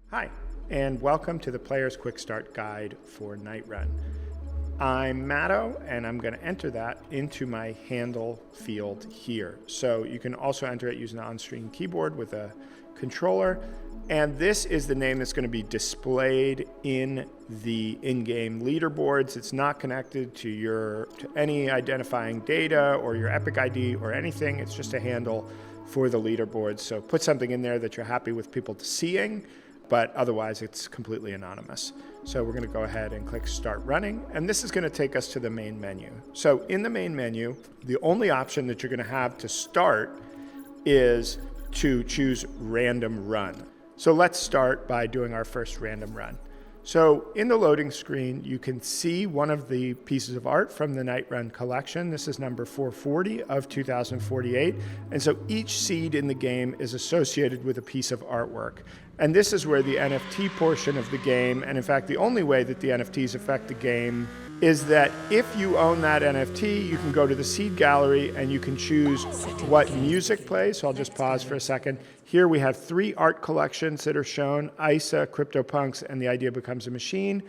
Hi, and welcome to the Player's Quick Start Guide for Nightrun. I'm Matto, and I'm going to enter that into my handle field here. So you can also enter it using the on-screen keyboard with a controller. And this is the name that's going to be displayed in the in-game leaderboards. It's not connected to any identifying data or your Epic ID or anything. It's just a handle for the leaderboards. So put something in there that you're happy with people seeing, but otherwise it's completely anonymous. So we're gonna go ahead and click Start Running, and this is gonna take us to the main menu. So in the main menu, the only option that you're gonna have to start is to choose Random Run. So let's start by doing our first random run. So in the loading screen, you can see one of the pieces of art from the Nightrun collection. This is number 440 of 2048. And so each seed in the game is associated with a piece of artwork. And this is where the NFT portion of the game, and in fact, the only way that the NFTs affect the game is that if you own that NFT, you can go to the seed gallery and you can choose what music plays. So I'll just pause for a second. Here we have 3 art collections that are shown: ISA, CryptoPunks, and The Idea Becomes a Machine.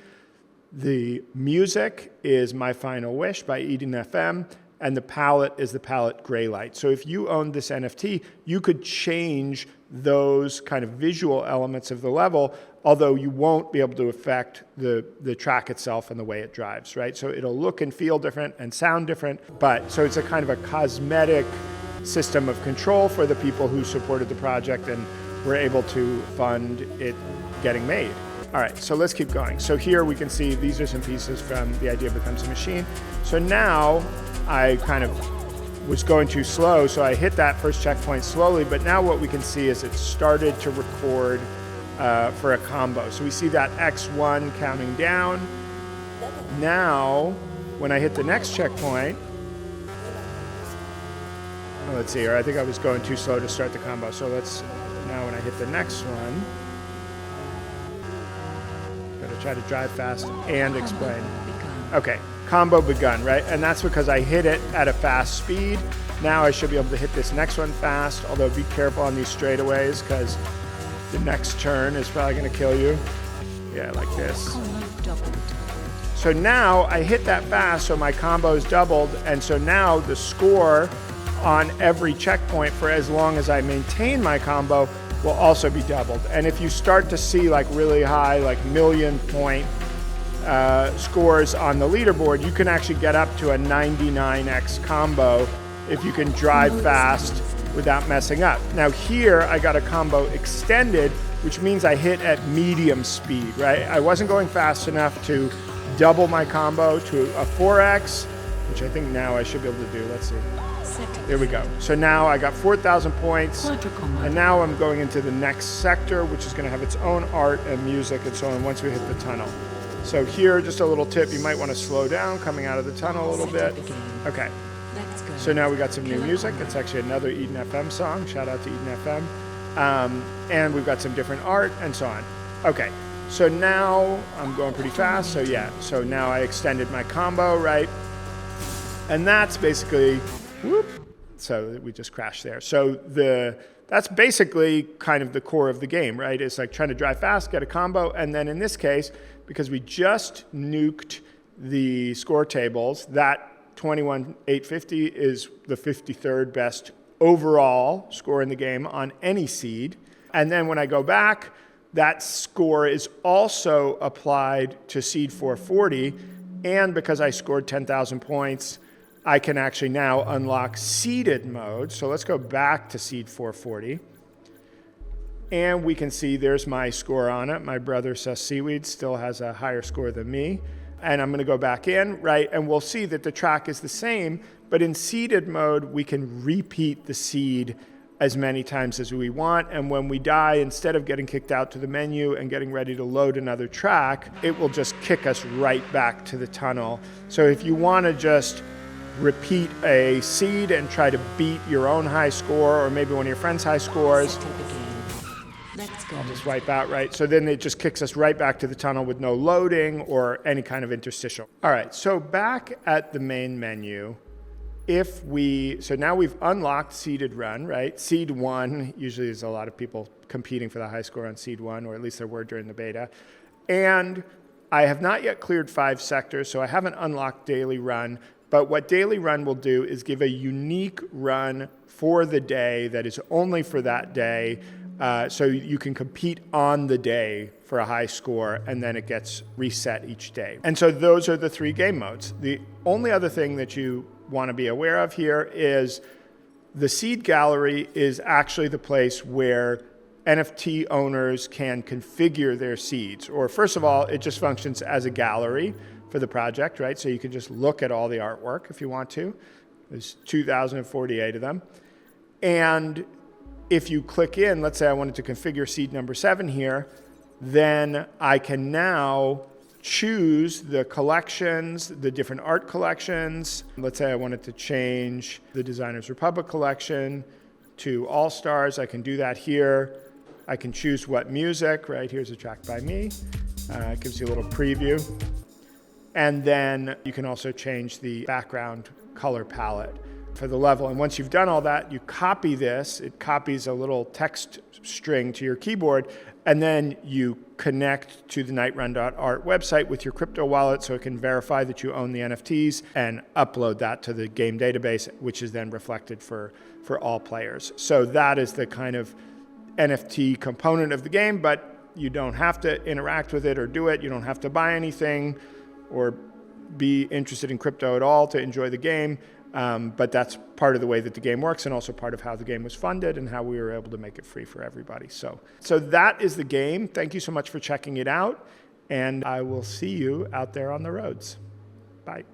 The music is My Final Wish by Eden FM, and the palette is the palette Greylight. So if you own this NFT, you could change those kind of visual elements of the level, although you won't be able to affect the track itself and the way it drives, right? So it'll look and feel different and sound different, but so it's a kind of a cosmetic system of control for the people who supported the project and were able to fund it getting made. All right, so let's keep going. So here we can see these are some pieces from The Idea Becomes a Machine. So now I kind of was going too slow, so I hit that first checkpoint slowly, but now what we can see is it started to record for a combo. So we see that X1 counting down. Now, when I hit the next checkpoint, let's see here, I think I was going too slow to start the combo. So now when I hit the next one, I'm gonna try to drive fast and explain. Okay, combo begun, right? And that's because I hit it at a fast speed. Now I should be able to hit this next one fast, although be careful on these straightaways because the next turn is probably gonna kill you. Yeah, like this. So now I hit that fast, so my combo is doubled, and so now the score on every checkpoint for as long as I maintain my combo will also be doubled. And if you start to see like really high, like million point scores on the leaderboard, you can actually get up to a 99x combo if you can drive fast without messing up. Now here I got a combo extended, which means I hit at medium speed, right? I wasn't going fast enough to double my combo to a 4x, which I think now I should be able to do. Let's see. There we go. So now I got 4,000 points, and now I'm going into the next sector, which is going to have its own art and music and so on once we hit the tunnel. So here, just a little tip, you might want to slow down coming out of the tunnel a little bit. Okay. So now we got some new music. It's actually another Eden FM song. Shout out to Eden FM. And we've got some different art and so on. Okay. So now I'm going pretty fast. So yeah. So now I extended my combo, right? And that's basically, whoop. So we just crashed there. So that's basically kind of the core of the game, right? It's like trying to drive fast, get a combo, and then in this case, because we just nuked the score tables, that 21,850 is the 53rd best overall score in the game on any seed. And then when I go back, that score is also applied to seed 440, and because I scored 10,000 points, I can actually now unlock seeded mode. So let's go back to seed 440. And we can see there's my score on it. My brother Sus Seaweed still has a higher score than me. And I'm going to go back in, right? And we'll see that the track is the same, but in seeded mode, we can repeat the seed as many times as we want. And when we die, instead of getting kicked out to the menu and getting ready to load another track, it will just kick us right back to the tunnel. So if you want to just repeat a seed and try to beat your own high score or maybe one of your friends' high scores, I'll just wipe out, right? So then it just kicks us right back to the tunnel with no loading or any kind of interstitial. All right, so back at the main menu, so now we've unlocked seeded run, right? Seed 1, usually there's a lot of people competing for the high score on seed 1, or at least there were during the beta. And I have not yet cleared 5 sectors, so I haven't unlocked daily run. But what daily run will do is give a unique run for the day that is only for that day. So you can compete on the day for a high score, and then it gets reset each day. And so those are the 3 game modes. The only other thing that you want to be aware of here is the seed gallery is actually the place where NFT owners can configure their seeds. Or first of all, it just functions as a gallery for the project, right? So you can just look at all the artwork if you want to. There's 2,048 of them. And if you click in, let's say I wanted to configure seed number 7 here, then I can now choose the collections, the different art collections. Let's say I wanted to change the Designers Republic collection to All Stars. I can do that here. I can choose what music, right? Here's a track by me. It gives you a little preview. And then you can also change the background color palette for the level. And once you've done all that, you copy this. It copies a little text string to your keyboard, and then you connect to the nightrun.art website with your crypto wallet so it can verify that you own the NFTs and upload that to the game database, which is then reflected for all players. So that is the kind of NFT component of the game, but you don't have to interact with it or do it. You don't have to buy anything or be interested in crypto at all to enjoy the game. But that's part of the way that the game works, and also part of how the game was funded and how we were able to make it free for everybody. So that is the game. Thank you so much for checking it out, and I will see you out there on the roads. Bye.